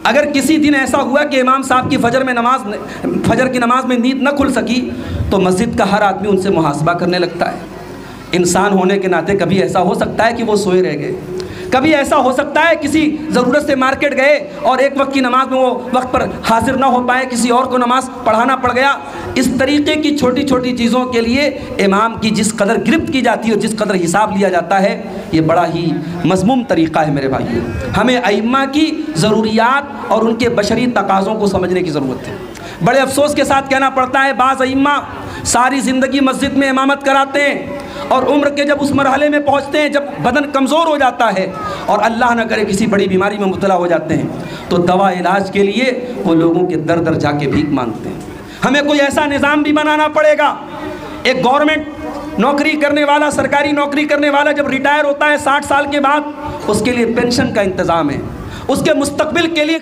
اگر کسی دن ایسا ہوا کہ امام صاحب کی فجر کی نماز میں نیند نہ کھل سکی تو مسجد کا ہر آدمی ان سے محاسبہ کرنے لگتا ہے۔ انسان ہونے کے ناطے کبھی ایسا ہو سکتا ہے کہ وہ سوئے رہ گئے، کبھی ایسا ہو سکتا ہے کسی ضرورت سے مارکیٹ گئے اور ایک وقت کی نماز میں وہ وقت پر حاضر نہ ہو پائے، کسی اور کو نماز پڑھانا پڑ گیا۔ اس طریقے کی چھوٹی چھوٹی چیزوں کے لیے امام کی جس قدر گرفت کی جاتی ہے اور جس قدر حساب لیا جاتا ہے، یہ بڑا ہی مذموم طریقہ ہے میرے بھائیو۔ ہمیں ائمہ کی ضروریات اور ان کے بشری تقاضوں کو سمجھنے کی ضرورت ہے۔ بڑے افسوس کے ساتھ کہنا پڑتا ہے بعض ائمہ ساری زندگی مسجد میں امامت کراتے ہیں اور عمر کے جب اس مرحلے میں پہنچتے ہیں جب بدن کمزور ہو جاتا ہے اور اللہ نہ کرے کسی بڑی بیماری میں مبتلا ہو جاتے ہیں تو دوا علاج کے لیے وہ لوگوں کے در در جا کے بھیک مانگتے ہیں۔ ہمیں کوئی ایسا نظام بھی بنانا پڑے گا، ایک گورنمنٹ نوکری کرنے والا، سرکاری نوکری کرنے والا جب ریٹائر ہوتا ہے 60 سال کے بعد، اس کے لیے پینشن کا انتظام ہے، اس کے مستقبل کے لیے